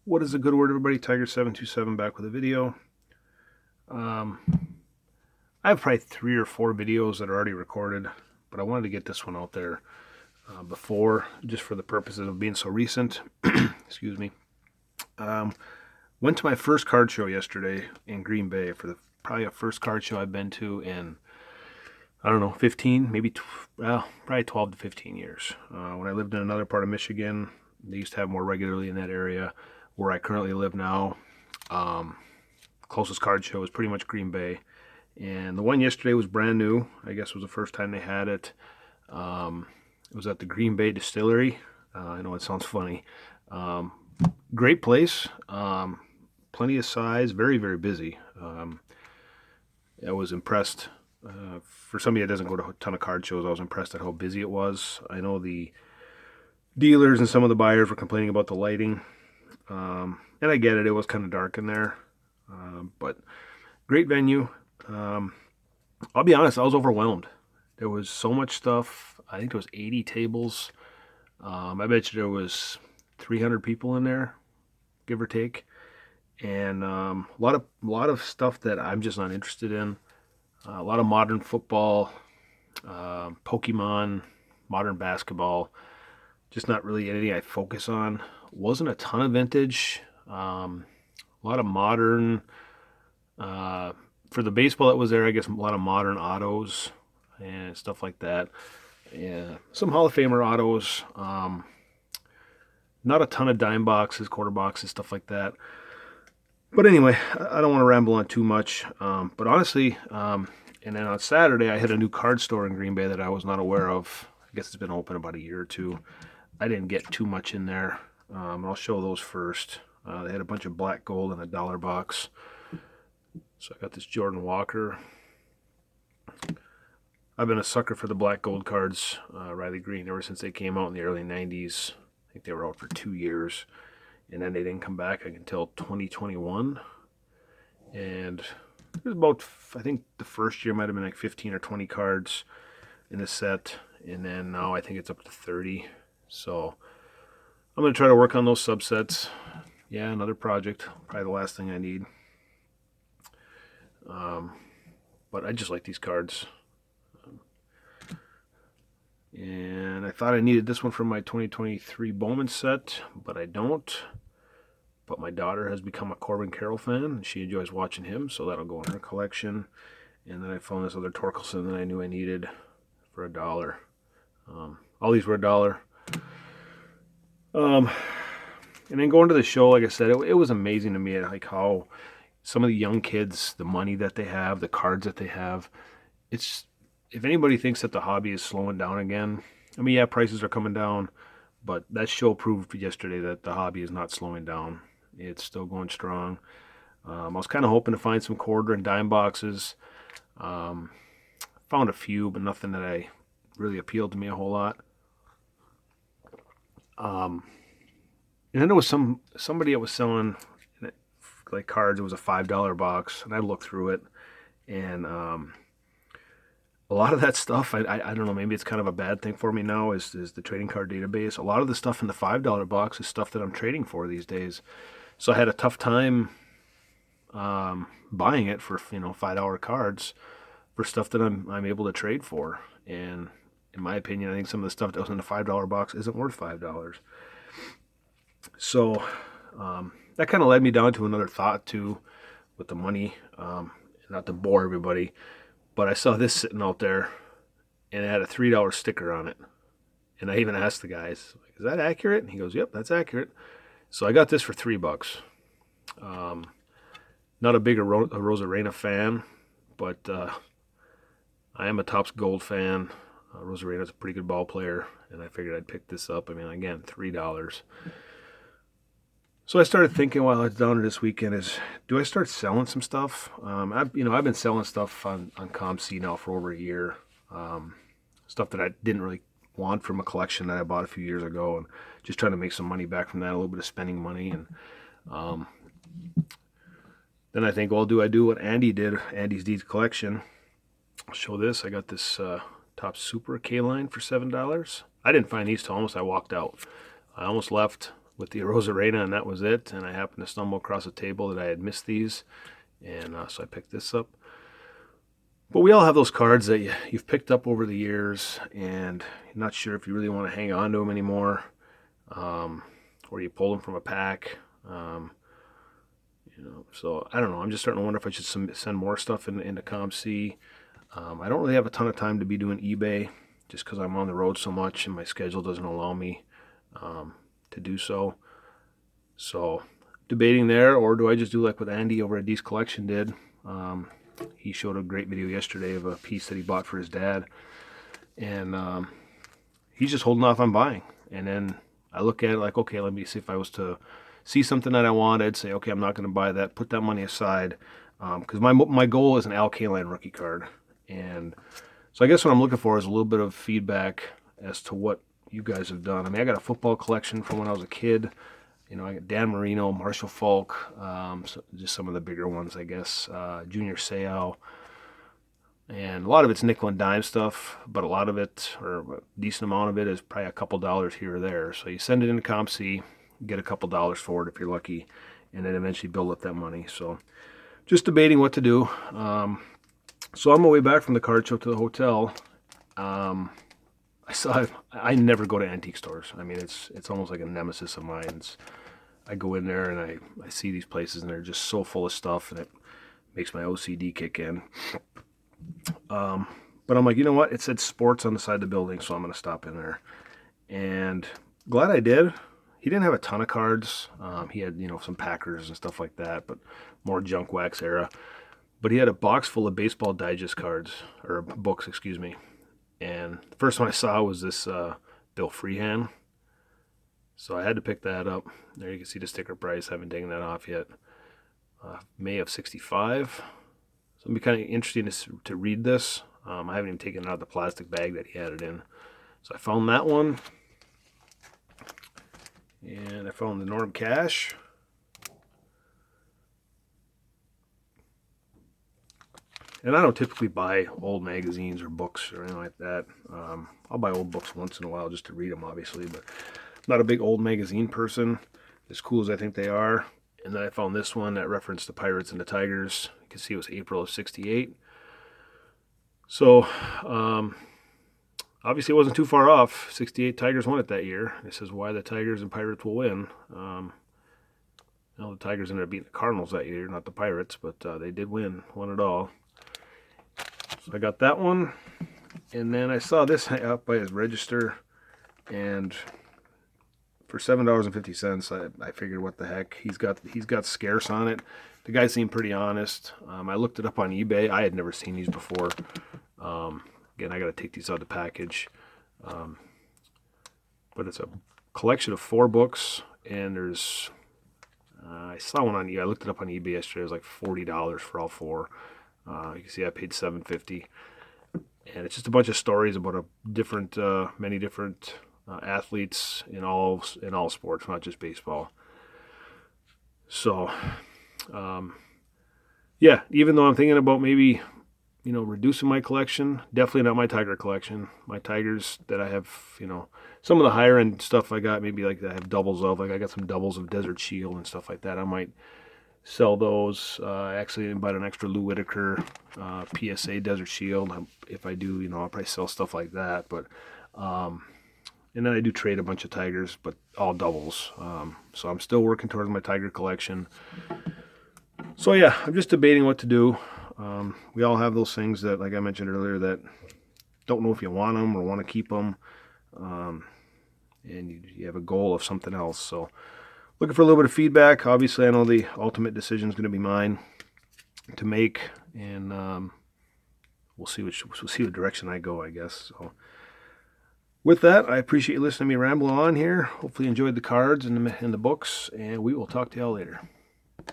What is a good word, everybody? Tiger727 back with a video. I have probably 3 or 4 videos that are already recorded, but I wanted to get this one out there before, just for the purposes of being so recent. Excuse me. Went to my first card show yesterday in Green Bay for probably a first card show I've been to in, I don't know, 15, maybe, probably 12 to 15 years. When I lived in another part of Michigan, they used to have more regularly in that area. Where I currently live now, closest card show is pretty much Green Bay. And the one yesterday was brand new. I guess it was the first time they had it. It was at the Green Bay Distillery. I know it sounds funny. Great place. Plenty of size. Very, very busy. I was impressed. For somebody that doesn't go to a ton of card shows, I was impressed at how busy it was. I know the dealers and some of the buyers were complaining about the lighting. And I get it, it was kind of dark in there, but great venue. I'll be honest, I was overwhelmed. There was so much stuff. I think there was 80 tables. I bet you there was 300 people in there, give or take, and a lot of stuff that I'm just not interested in. A lot of modern football, Pokemon, modern basketball. Just not really anything I focus on. Wasn't a ton of vintage. A lot of modern. For the baseball that was there, I guess a lot of modern autos and stuff like that. Yeah, some Hall of Famer autos. Not a ton of dime boxes, quarter boxes, stuff like that. But anyway, I don't want to ramble on too much. But honestly, and then on Saturday, I hit a new card store in Green Bay that I was not aware of. I guess it's been open about a year or two. I didn't get too much in there. I'll show those first. They had a bunch of black gold in a dollar box. So I got this Jordan Walker. I've been a sucker for the black gold cards, Riley Green, ever since they came out in the early 90s. I think they were out for 2 years. And then they didn't come back until 2021. And it was about, I think the first year might have been like 15 or 20 cards in the set. And then now I think it's up to 30. So I'm going to try to work on those subsets. Yeah, another project. Probably the last thing I need. But I just like these cards. And I thought I needed this one for my 2023 Bowman set, but I don't. But my daughter has become a Corbin Carroll fan, and she enjoys watching him, so that'll go in her collection. And then I found this other Torkelson that I knew I needed for $1. All these were $1. And then going to the show, like I said, it was amazing to me, like how some of the young kids, the money that they have, the cards that they have. It's, if anybody thinks that the hobby is slowing down again, I mean, yeah, prices are coming down, but that show proved yesterday that the hobby is not slowing down. It's still going strong. I was kind of hoping to find some quarter and dime boxes. Found a few, but nothing that really appealed to me a whole lot. And then there was somebody that was selling like cards. It was a $5 box, and I looked through it, and a lot of that stuff, I don't know, maybe it's kind of a bad thing for me now, is the trading card database. A lot of the stuff in the $5 box is stuff that I'm trading for these days. So I had a tough time buying it for $5 cards for stuff that I'm able to trade for. And in my opinion, I think some of the stuff that was in the $5 box isn't worth $5. So that kind of led me down to another thought too, with the money. Not to bore everybody, but I saw this sitting out there, and it had a $3 sticker on it. And I even asked the guys, "Is that accurate?" And he goes, "Yep, that's accurate." So I got this for $3. Not a big Rosarena fan, but I am a Topps Gold fan. Rosarena's a pretty good ball player, and I figured I'd pick this up. I mean, again, $3. So I started thinking while I was down there this weekend is, do I start selling some stuff? I've been selling stuff on ComC now for over a year. Stuff that I didn't really want from a collection that I bought a few years ago, and just trying to make some money back from that, a little bit of spending money. And then I think, well, do I do what Andy did, Andy's DCollection? I'll show this. I got this Topps Super K-Line for $7. I didn't find these till almost I walked out. I almost left. with the Rosarena, and that was it. And I happened to stumble across a table that I had missed these, and so I picked this up. But we all have those cards that you've picked up over the years, and you're not sure if you really want to hang on to them anymore, or you pull them from a pack. So I don't know. I'm just starting to wonder if I should send more stuff into ComC. I don't really have a ton of time to be doing eBay, just because I'm on the road so much and my schedule doesn't allow me to do so. So debating there, or do I just do like what Andy over at DCollection did? He showed a great video yesterday of a piece that he bought for his dad, and he's just holding off on buying. And then I look at it like, okay, let me see if I was to see something that I wanted, say, okay, I'm not going to buy that, put that money aside, because my goal is an Al Kaline rookie card. And so I guess what I'm looking for is a little bit of feedback as to what you guys have done. I mean, I got a football collection from when I was a kid. I got Dan Marino, Marshall Falk, so just some of the bigger ones, I guess. Junior Seau. And a lot of it's nickel and dime stuff, but a lot of it, or a decent amount of it, is probably a couple dollars here or there. So you send it into ComC, get a couple dollars for it if you're lucky, and then eventually build up that money. So just debating what to do. So on my way back from the card show to the hotel, I never go to antique stores. I mean, it's almost like a nemesis of mine. I go in there and I see these places and they're just so full of stuff, and it makes my OCD kick in. But I'm like, you know what? It said sports on the side of the building, so I'm going to stop in there. And glad I did. He didn't have a ton of cards. He had, some Packers and stuff like that, but more junk wax era. But he had a box full of baseball digest cards, or books, excuse me. And the first one I saw was this Bill Freehand. So I had to pick that up. There you can see the sticker price. I haven't taken that off yet. May of '65. So it'll be kind of interesting to read this. I haven't even taken it out of the plastic bag that he had it in. So I found that one. And I found the Norm Cash. And I don't typically buy old magazines or books or anything like that. I'll buy old books once in a while just to read them, obviously. But I'm not a big old magazine person, as cool as I think they are. And then I found this one that referenced the Pirates and the Tigers. You can see it was April of '68. So, obviously it wasn't too far off. '68 Tigers won it that year. It says why the Tigers and Pirates will win. The Tigers ended up beating the Cardinals that year, not the Pirates, but they did win it all. So I got that one, and then I saw this up by his register, and for $7.50, I figured, what the heck? He's got scarce on it. The guy seemed pretty honest. I looked it up on eBay. I had never seen these before. Again, I got to take these out of the package. But it's a collection of 4 books, and there's I saw one on eBay. I looked it up on eBay yesterday. It was like $40 for all 4. You can see I paid $7.50, and it's just a bunch of stories about many different athletes in all sports, not just baseball. So, yeah, even though I'm thinking about maybe, reducing my collection, definitely not my Tiger collection. My Tigers that I have, some of the higher end stuff I got, maybe like I have doubles of, like I got some doubles of Desert Shield and stuff like that. I might sell those. I actually bought an extra Lou Whitaker PSA Desert Shield. If I do, I'll probably sell stuff like that. But and then I do trade a bunch of Tigers, but all doubles. So I'm still working towards my Tiger collection. So yeah, I'm just debating what to do. We all have those things that, like I mentioned earlier, that don't know if you want them or want to keep them. And you have a goal of something else. So looking for a little bit of feedback. Obviously, I know the ultimate decision is going to be mine to make, and we'll see what direction I go, I guess. So with that, I appreciate you listening to me ramble on here. Hopefully you enjoyed the cards and the books, and we will talk to y'all later.